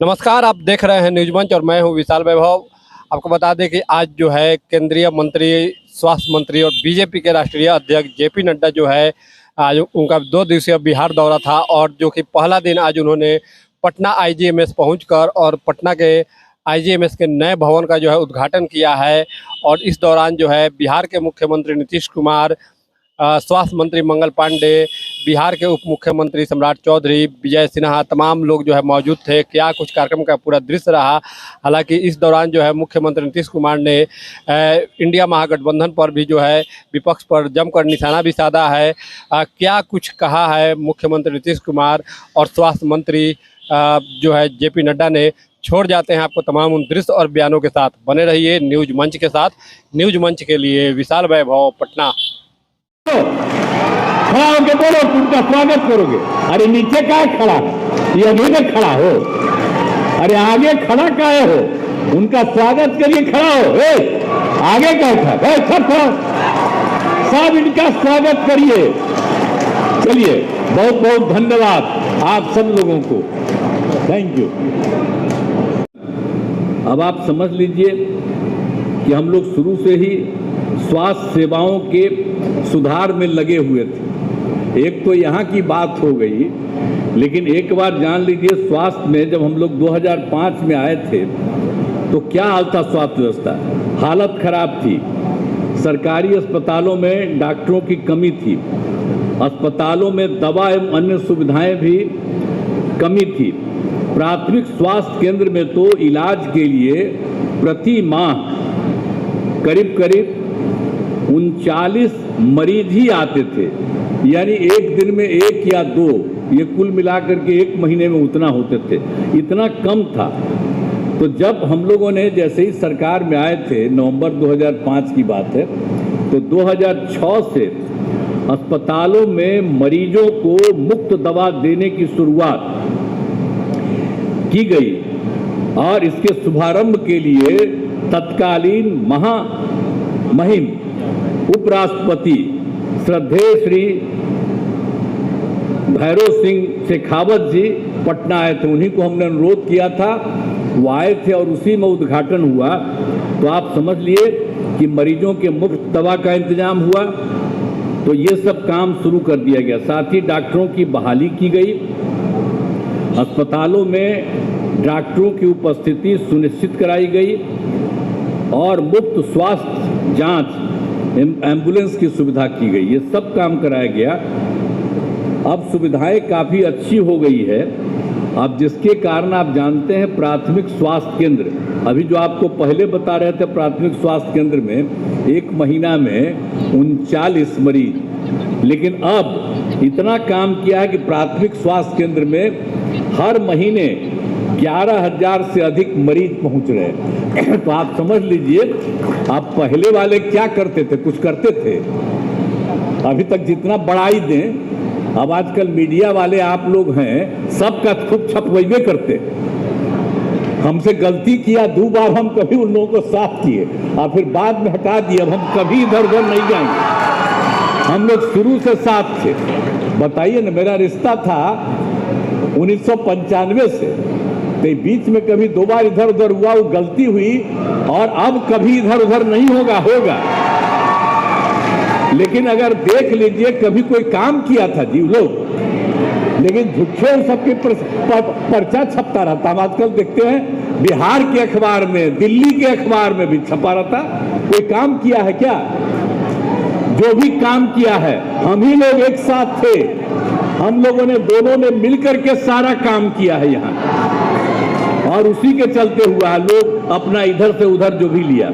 नमस्कार, आप देख रहे हैं न्यूज़ मंच और मैं हूं विशाल वैभव। आपको बता दें कि आज जो है केंद्रीय मंत्री, स्वास्थ्य मंत्री और बीजेपी के राष्ट्रीय अध्यक्ष जेपी नड्डा जो है, आज उनका 2 दिवसीय बिहार दौरा था और जो कि पहला दिन आज उन्होंने पटना आईजीएमएस पहुंचकर और पटना के आईजीएमएस के नए भवन का जो है उद्घाटन किया है। और इस दौरान जो है बिहार के मुख्यमंत्री नीतीश कुमार, स्वास्थ्य मंत्री मंगल पांडे, बिहार के उप मुख्यमंत्री सम्राट चौधरी, विजय सिन्हा, तमाम लोग जो है मौजूद थे। क्या कुछ कार्यक्रम का पूरा दृश्य रहा। हालांकि इस दौरान जो है मुख्यमंत्री नीतीश कुमार ने इंडिया महागठबंधन पर भी जो है विपक्ष पर जमकर निशाना भी साधा है। क्या कुछ कहा है मुख्यमंत्री नीतीश कुमार और स्वास्थ्य मंत्री जो है जेपी नड्डा ने, छोड़ जाते हैं आपको तमाम उन दृश्य और बयानों के साथ। बने रहिए न्यूज मंच के साथ। न्यूज मंच के लिए विशाल वैभव, पटना। खड़ा होके बोलो, तुमका स्वागत करोगे। अरे नीचे का खड़ा है, ये अभी तक खड़ा हो। अरे आगे खड़ा काहे हो, उनका स्वागत करिए, खड़ा हो। आगे का खड़ा, सब इनका स्वागत करिए। चलिए, बहुत बहुत धन्यवाद आप सब लोगों को, थैंक यू। अब आप समझ लीजिए कि हम लोग शुरू से ही स्वास्थ्य सेवाओं के सुधार में लगे हुए थे। एक तो यहाँ की बात हो गई, लेकिन एक बार जान लीजिए, स्वास्थ्य में जब हम लोग 2005 में आए थे तो क्या हाल था स्वास्थ्य व्यवस्था। हालत खराब थी। सरकारी अस्पतालों में डॉक्टरों की कमी थी, अस्पतालों में दवा एवं अन्य सुविधाएं भी कमी थी। प्राथमिक स्वास्थ्य केंद्र में तो इलाज के लिए प्रति माह करीब करीब 39 मरीज ही आते थे, यानी एक दिन में 1 या 2, ये कुल मिलाकर के 1 महीने में उतना होते थे। इतना कम था। तो जब हम लोगों ने जैसे ही सरकार में आए थे, नवंबर 2005 की बात है, तो 2006 से अस्पतालों में मरीजों को मुफ्त दवा देने की शुरुआत की गई। और इसके शुभारंभ के लिए तत्कालीन महामहिम उपराष्ट्रपति श्रद्धेय श्री भैरव सिंह शेखावत जी पटना आए थे। उन्हीं को हमने अनुरोध किया था, वो आए थे और उसी में उद्घाटन हुआ। तो आप समझ लिए कि मरीजों के मुफ्त दवा का इंतजाम हुआ। तो ये सब काम शुरू कर दिया गया। साथ ही डॉक्टरों की बहाली की गई, अस्पतालों में डॉक्टरों की उपस्थिति सुनिश्चित कराई गई और मुफ्त स्वास्थ्य जांच, एम्बुलेंस की सुविधा की गई। ये सब काम कराया गया। अब सुविधाएं काफ़ी अच्छी हो गई है। अब जिसके कारण आप जानते हैं प्राथमिक स्वास्थ्य केंद्र, अभी जो आपको पहले बता रहे थे, प्राथमिक स्वास्थ्य केंद्र में 1 महीना में 39 मरीज, लेकिन अब इतना काम किया है कि प्राथमिक स्वास्थ्य केंद्र में हर महीने 11,000 से अधिक मरीज पहुंच रहे हैं। तो आप समझ लीजिए, आप पहले वाले क्या करते थे, कुछ करते थे। अभी तक जितना बढ़ाई दें, अब आजकल मीडिया वाले आप लोग हैं, सबका खूब छपवाइबे करते। हमसे गलती किया 2 बार, हम कभी उन लोगों को साफ किए और फिर बाद में हटा दिए। अब हम कभी इधर उधर नहीं जाएंगे। हम लोग शुरू से साफ थे। बताइए ना, मेरा रिश्ता था 1995 से, तो बीच में कभी 2 बार इधर उधर हुआ, वो गलती हुई, और अब कभी इधर उधर नहीं होगा। लेकिन अगर देख लीजिए, कभी कोई काम किया था जी लोग, लेकिन झूठे सबके पर्चा छपता रहता। हम आजकल देखते हैं बिहार के अखबार में, दिल्ली के अखबार में भी छपा रहता। कोई काम किया है क्या? जो भी काम किया है, हम ही लोग एक साथ थे। हम लोगों ने, दोनों ने मिलकर के सारा काम किया है यहाँ, और उसी के चलते हुआ लोग अपना इधर से उधर जो भी लिया।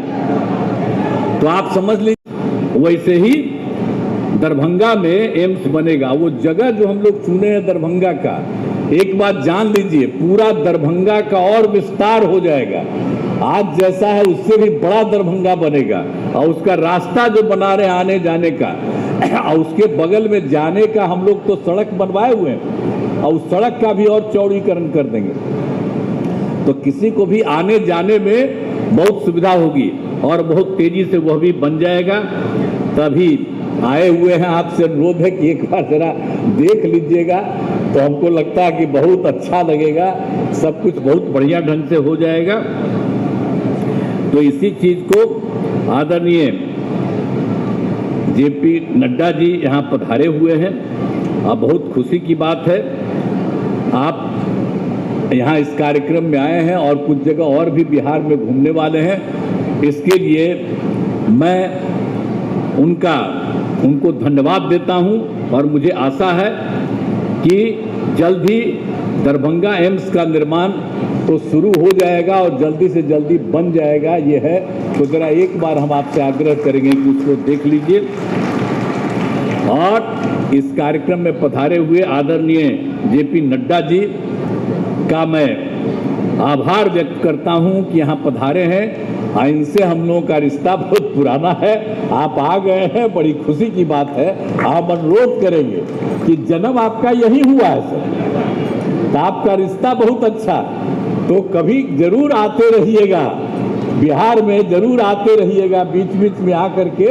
तो आप समझ लीजिए, वैसे ही दरभंगा में एम्स बनेगा। वो जगह जो हम लोग चुने हैं दरभंगा का, एक बात जान लीजिए, पूरा दरभंगा का और विस्तार हो जाएगा। आज जैसा है उससे भी बड़ा दरभंगा बनेगा। और उसका रास्ता जो बना रहे आने जाने का, और उसके बगल में जाने का हम लोग तो सड़क बनवाए हुए हैं, और उस सड़क का भी और चौड़ीकरण कर देंगे। तो किसी को भी आने जाने में बहुत सुविधा होगी, और बहुत तेजी से वह भी बन जाएगा। तभी आए हुए हैं, आपसे अनुरोध है कि एक बार जरा देख लीजिएगा तो हमको लगता है कि बहुत अच्छा लगेगा, सब कुछ बहुत बढ़िया ढंग से हो जाएगा। तो इसी चीज को आदरणीय जेपी नड्डा जी यहाँ पधारे हुए हैं। अब बहुत खुशी की बात है, आप यहाँ इस कार्यक्रम में आए हैं और कुछ जगह और भी बिहार में घूमने वाले हैं। इसके लिए मैं उनको धन्यवाद देता हूँ और मुझे आशा है कि जल्द ही दरभंगा एम्स का निर्माण तो शुरू हो जाएगा और जल्दी से जल्दी बन जाएगा, ये है। तो जरा एक बार हम आपसे आग्रह करेंगे कि उसको देख लीजिए। और इस कार्यक्रम में पधारे हुए आदरणीय जेपी नड्डा जी का मैं आभार व्यक्त करता हूं कि यहाँ पधारे हैं। इनसे हम लोगों का रिश्ता बहुत पुराना है। आप आ गए हैं, बड़ी खुशी की बात है। आप अनुरोध करेंगे कि जन्म आपका यही हुआ है सर, तो आपका रिश्ता बहुत अच्छा, तो कभी जरूर आते रहिएगा, बिहार में जरूर आते रहिएगा, बीच बीच में आकर के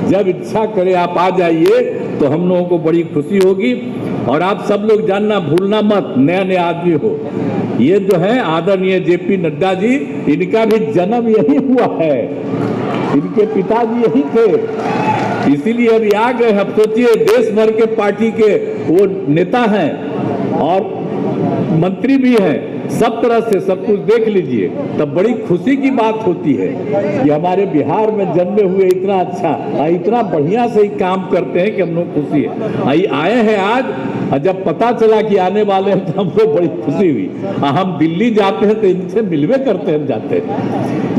जब इच्छा करे आप आ जाइए, तो हम लोगों को बड़ी खुशी होगी। और आप सब लोग जानना भूलना मत, नया नया आदमी हो, ये जो है आदरणीय जेपी नड्डा जी, इनका भी जन्म यही हुआ है, इनके पिताजी यही थे, इसीलिए अभी आ गए। अब सोचिए देश भर के पार्टी के वो नेता हैं और मंत्री भी हैं, सब तरह से सब कुछ देख लीजिए, तब बड़ी खुशी की बात होती है कि हमारे बिहार में जन्मे हुए इतना अच्छा, इतना बढ़िया से ही काम करते हैं कि हम लोग खुशी है। आए हैं आज, और जब पता चला कि आने वाले हैं तो हमको बड़ी खुशी हुई। हम दिल्ली जाते हैं तो इनसे मिलवे करते हैं, जाते हैं,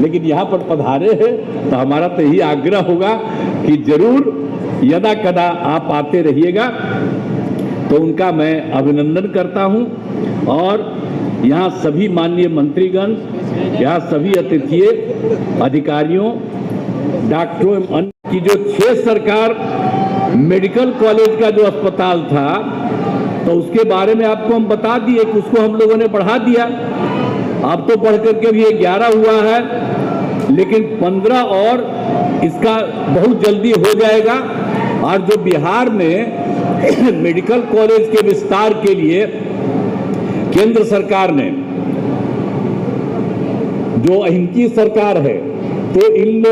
लेकिन यहाँ पर पधारे हैं तो हमारा तो यही आग्रह होगा कि जरूर यदा कदा आप आते रहिएगा। तो उनका मैं अभिनंदन करता हूँ। और यहाँ सभी माननीय मंत्रीगण, यहाँ सभी अतिथि अधिकारियों, डॉक्टरों अन्य की जो 6 सरकार मेडिकल कॉलेज का जो अस्पताल था, तो उसके बारे में आपको हम बता दिए कि उसको हम लोगों ने बढ़ा दिया। अब तो बढ़ करके भी 11 हुआ है, लेकिन 15 और इसका बहुत जल्दी हो जाएगा। और जो बिहार में मेडिकल कॉलेज के विस्तार के लिए केंद्र सरकार ने, जो इनकी सरकार है, तो इन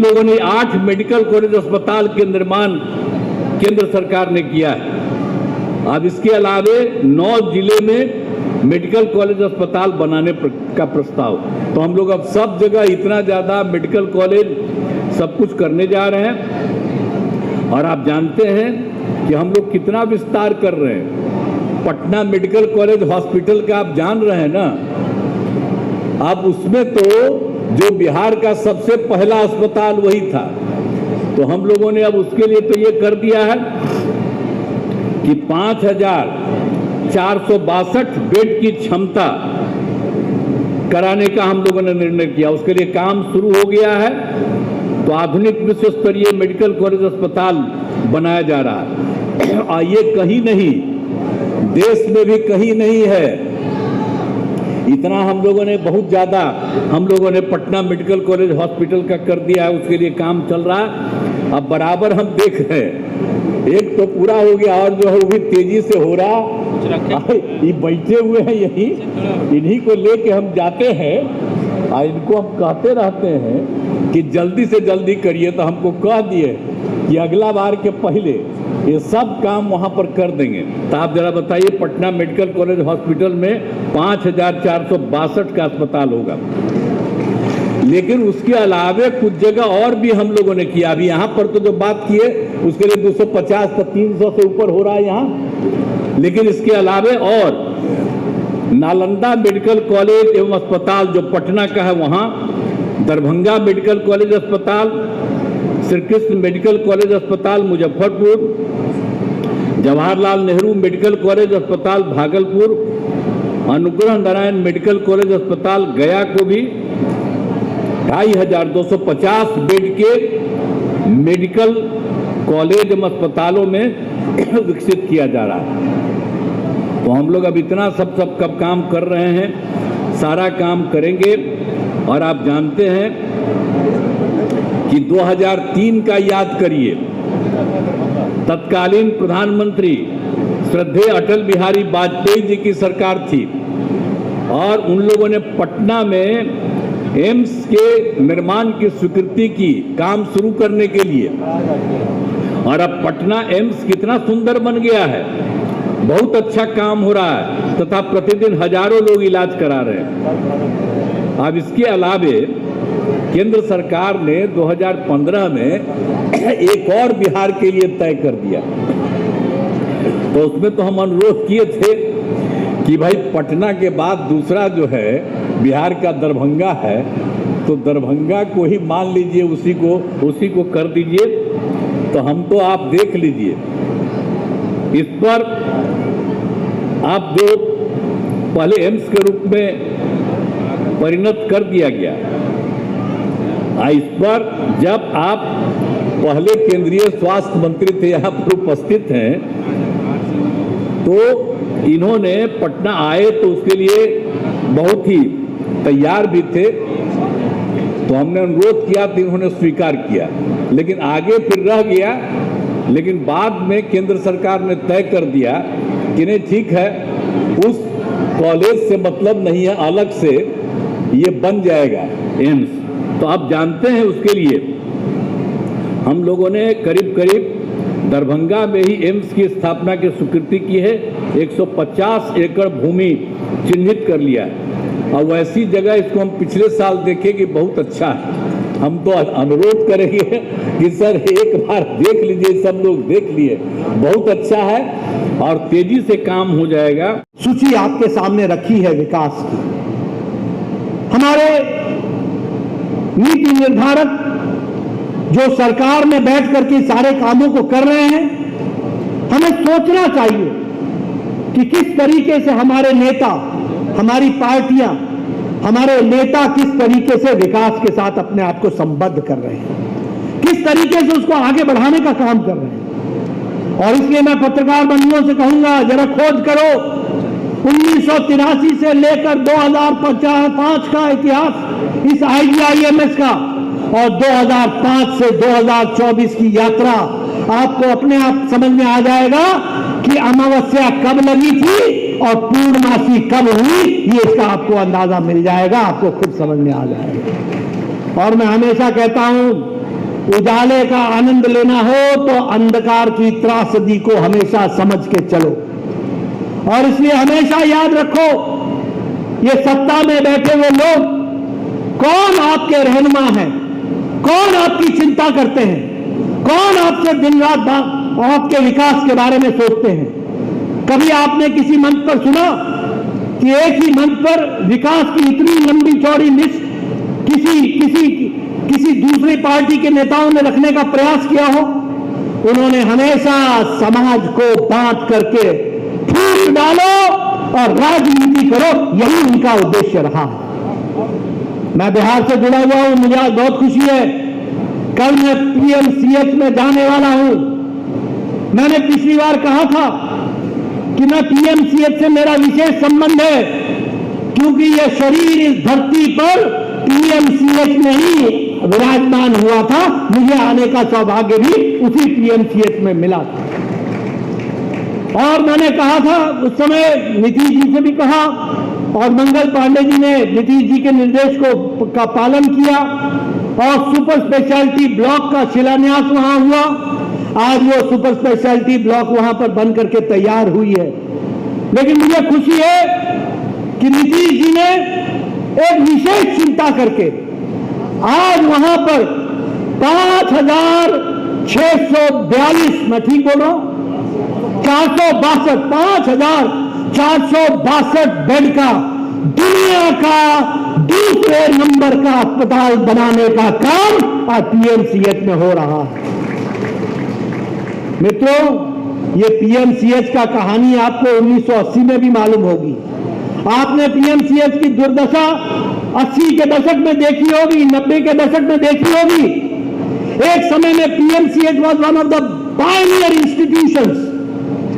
लोगों ने 8 मेडिकल कॉलेज अस्पताल के निर्माण केंद्र सरकार ने किया है। अब इसके अलावे 9 जिले में मेडिकल कॉलेज अस्पताल बनाने का प्रस्ताव। तो हम लोग अब सब जगह इतना ज्यादा मेडिकल कॉलेज सब कुछ करने जा रहे हैं। और आप जानते हैं कि हम लोग कितना विस्तार कर रहे हैं। पटना मेडिकल कॉलेज हॉस्पिटल का आप जान रहे हैं ना, अब उसमें तो जो बिहार का सबसे पहला अस्पताल वही था। तो हम लोगों ने अब उसके लिए तो ये कर दिया है कि 5462 बेड की क्षमता कराने का हम लोगों ने निर्णय किया। उसके लिए काम शुरू हो गया है। तो आधुनिक विश्व स्तरीय मेडिकल कॉलेज अस्पताल बनाया जा रहा है। और ये कहीं नहीं, देश में भी कहीं नहीं है। इतना हम लोगों ने बहुत ज़्यादा हम लोगों ने पटना मेडिकल कॉलेज हॉस्पिटल का कर दिया है। उसके लिए काम चल रहा है। अब बराबर हम देख रहे हैं, एक तो पूरा हो गया और जो है वो भी तेजी से हो रहा। ये बैठे हुए हैं यही, इन्हीं को लेके हम जाते हैं और इनको हम कहते रहते हैं कि जल्दी से जल्दी करिए। तो हमको कह दिए कि अगला बार के पहले ये सब काम वहाँ पर कर देंगे। तो आप जरा बताइए, पटना मेडिकल कॉलेज हॉस्पिटल में 5462 का अस्पताल होगा। लेकिन उसके अलावे कुछ जगह और भी हम लोगों ने किया। अभी यहाँ पर तो जो बात की है उसके लिए 250 तो 300 से ऊपर हो रहा है यहाँ। लेकिन इसके अलावे और नालंदा मेडिकल कॉलेज एवं अस्पताल जो पटना का है वहाँ, दरभंगा मेडिकल कॉलेज अस्पताल, श्री कृष्ण मेडिकल कॉलेज अस्पताल मुजफ्फरपुर, जवाहरलाल नेहरू मेडिकल कॉलेज अस्पताल भागलपुर, अनुग्रह नारायण मेडिकल कॉलेज अस्पताल गया को भी 2250 बेड के मेडिकल कॉलेज एवं अस्पतालों में विकसित किया जा रहा है। तो हम लोग अब इतना सब कब काम कर रहे हैं, सारा काम करेंगे। और आप जानते हैं कि 2003 का याद करिए, तत्कालीन प्रधानमंत्री श्रद्धेय अटल बिहारी वाजपेयी जी की सरकार थी और उन लोगों ने पटना में एम्स के निर्माण की स्वीकृति की काम शुरू करने के लिए। और अब पटना एम्स कितना सुंदर बन गया है, बहुत अच्छा काम हो रहा है तथा प्रतिदिन हजारों लोग इलाज करा रहे हैं। अब इसके अलावे केंद्र सरकार ने 2015 में एक और बिहार के लिए तय कर दिया। तो उसमें तो हम अनुरोध किए थे कि भाई पटना के बाद दूसरा जो है बिहार का दरभंगा है, तो दरभंगा को ही मान लीजिए, उसी को कर दीजिए। तो हम तो आप देख लीजिए, इस पर आप जो पहले एम्स के रूप में परिणत कर दिया गया, इस पर जब आप पहले केंद्रीय स्वास्थ्य मंत्री थे, यहाँ पर उपस्थित हैं, तो इन्होंने पटना आए तो उसके लिए बहुत ही तैयार भी थे। तो हमने अनुरोध किया तो इन्होंने स्वीकार किया, लेकिन आगे फिर रह गया। लेकिन बाद में केंद्र सरकार ने तय कर दिया कि नहीं, ठीक है, उस कॉलेज से मतलब नहीं है, अलग से ये बन जाएगा एम्स। तो आप जानते हैं उसके लिए हम लोगों ने करीब करीब दरभंगा में ही एम्स की स्थापना की स्वीकृति की है। 150 एकड़ भूमि चिन्हित कर लिया है और वैसी जगह इसको हम पिछले साल देखे कि बहुत अच्छा है। हम तो अनुरोध करेंगे कि सर एक बार देख लीजिए, सब लोग देख लिए, बहुत अच्छा है और तेजी से काम हो जाएगा। सूची आपके सामने रखी है विकास की। हमारे नीति निर्धारक जो सरकार में बैठ करके सारे कामों को कर रहे हैं, हमें सोचना चाहिए कि किस तरीके से हमारे नेता, हमारी पार्टियां, हमारे नेता किस तरीके से विकास के साथ अपने आप को संबद्ध कर रहे हैं, किस तरीके से उसको आगे बढ़ाने का काम कर रहे हैं। और इसलिए मैं पत्रकार बंधुओं से कहूंगा, जरा खोज करो 1983 से लेकर 2005 का इतिहास इस IGIMS का और 2005 से 2024 की यात्रा, आपको अपने आप समझ में आ जाएगा कि अमावस्या कब लगी थी और पूर्णमासी कब हुई। ये इसका आपको अंदाजा मिल जाएगा, आपको खुद समझ में आ जाएगा। और मैं हमेशा कहता हूं, उजाले का आनंद लेना हो तो अंधकार की त्रासदी को हमेशा समझ के चलो। और इसलिए हमेशा याद रखो, ये सत्ता में बैठे हुए लोग कौन आपके रहनुमा हैं, कौन आपकी चिंता करते हैं, कौन आपसे दिन रात आपके विकास के बारे में सोचते हैं। कभी आपने किसी मंच पर सुना कि एक ही मंच पर विकास की इतनी लंबी चौड़ी लिस्ट किसी दूसरी पार्टी के नेताओं ने रखने का प्रयास किया हो? उन्होंने हमेशा समाज को बांट करके फूट डालो और राजनीति करो, यही उनका उद्देश्य रहा है। मैं बिहार से जुड़ा हुआ हूं, मुझे आज बहुत खुशी है। कल मैं PMCH में जाने वाला हूं। मैंने पिछली बार कहा था कि मैं PMCH से मेरा विशेष संबंध है, क्योंकि यह शरीर इस धरती पर PMCH में ही विराजमान हुआ था। मुझे आने का सौभाग्य भी उसी PMCH में मिला था। और मैंने कहा था उस समय, नीतीश जी से भी कहा और मंगल पांडे जी ने नीतीश जी के निर्देश का पालन किया और सुपर स्पेशलिटी ब्लॉक का शिलान्यास वहां हुआ। आज वो सुपर स्पेशलिटी ब्लॉक वहां पर बन करके तैयार हुई है। लेकिन मुझे खुशी है कि नीतीश जी ने एक विशेष चिंता करके आज वहां पर 5,642, मैं ठीक बोल रहा हूं, 5,462 बेड का दुनिया का दूसरे नंबर का अस्पताल बनाने का काम आज PMCH में हो रहा है। मित्रों, ये PMCH का कहानी आपको 1980 में भी मालूम होगी। आपने PMCH की दुर्दशा 80 के दशक में देखी होगी, 90 के दशक में देखी होगी। एक समय में PMCH was one of the Pioneer institutions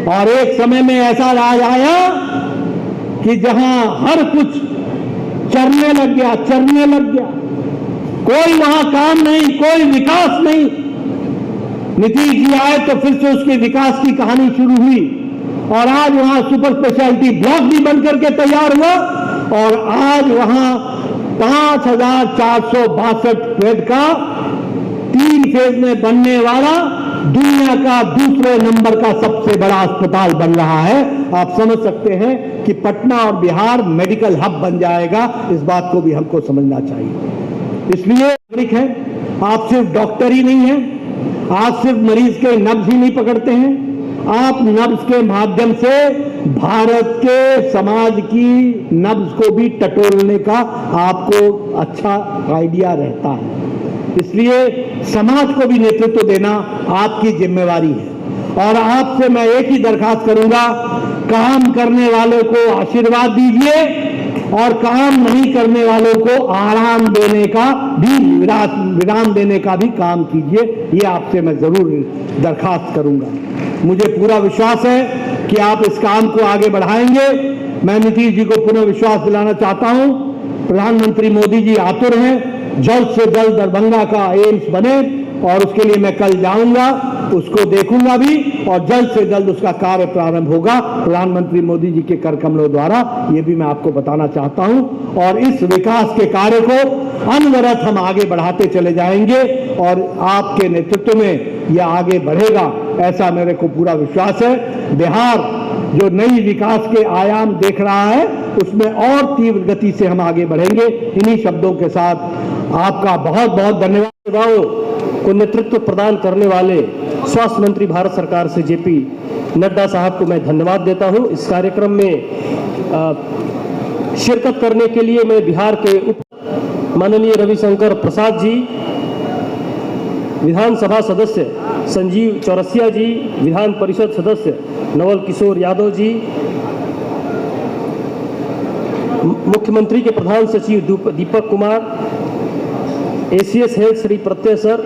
और एक समय में ऐसा राज आया कि जहां हर कुछ चरने लग गया, कोई वहां काम नहीं, कोई विकास नहीं। नीतीश जी आए तो फिर से उसके विकास की कहानी शुरू हुई और आज वहां सुपर स्पेशलिटी ब्लॉक भी बन करके तैयार हुआ और आज वहां 5,462 बेड का 3 फेज में बनने वाला दुनिया का दूसरे नंबर का सबसे बड़ा अस्पताल बन रहा है। आप समझ सकते हैं कि पटना और बिहार मेडिकल हब बन जाएगा। इस बात को भी हमको समझना चाहिए। इसलिए नागरिक है, आप सिर्फ डॉक्टर ही नहीं है, आप सिर्फ मरीज के नब्ज ही नहीं पकड़ते हैं, आप नब्ज के माध्यम से भारत के समाज की नब्ज को भी टटोलने का आपको अच्छा आइडिया रहता है। इसलिए समाज को भी नेतृत्व देना आपकी जिम्मेवारी है और आपसे मैं एक ही दरखास्त करूंगा, काम करने वालों को आशीर्वाद दीजिए और काम नहीं करने वालों को आराम देने का भी, विराम देने का भी काम कीजिए। ये आपसे मैं जरूर दरखास्त करूंगा। मुझे पूरा विश्वास है कि आप इस काम को आगे बढ़ाएंगे। मैं नीतीश जी को पुनः विश्वास दिलाना चाहता हूं। प्रधानमंत्री मोदी जी आतुर हैं, जल्द से जल्द दरभंगा का एम्स बने और उसके लिए मैं कल जाऊंगा, उसको देखूंगा भी और जल्द से जल्द उसका कार्य प्रारंभ होगा प्रधानमंत्री मोदी जी के कर कमलों द्वारा। ये भी मैं आपको बताना चाहता हूं और इस विकास के कार्य को अनवरत हम आगे बढ़ाते चले जाएंगे और आपके नेतृत्व में यह आगे बढ़ेगा, ऐसा मेरे को पूरा विश्वास है। बिहार जो नई विकास के आयाम देख रहा है उसमें और तीव्र गति से हम आगे बढ़ेंगे। इन्हीं शब्दों के साथ आपका बहुत बहुत धन्यवाद। सेवाओं को नेतृत्व प्रदान करने वाले स्वास्थ्य मंत्री भारत सरकार से जेपी नड्डा साहब को मैं धन्यवाद देता हूं। इस कार्यक्रम में शिरकत करने के लिए मैं बिहार के उप माननीय रविशंकर प्रसाद जी, विधानसभा सदस्य संजीव चौरसिया जी, विधान परिषद सदस्य नवल किशोर यादव जी, मुख्यमंत्री के प्रधान सचिव दीपक कुमार, एसीएस हेल्थ श्री प्रत्यय सर,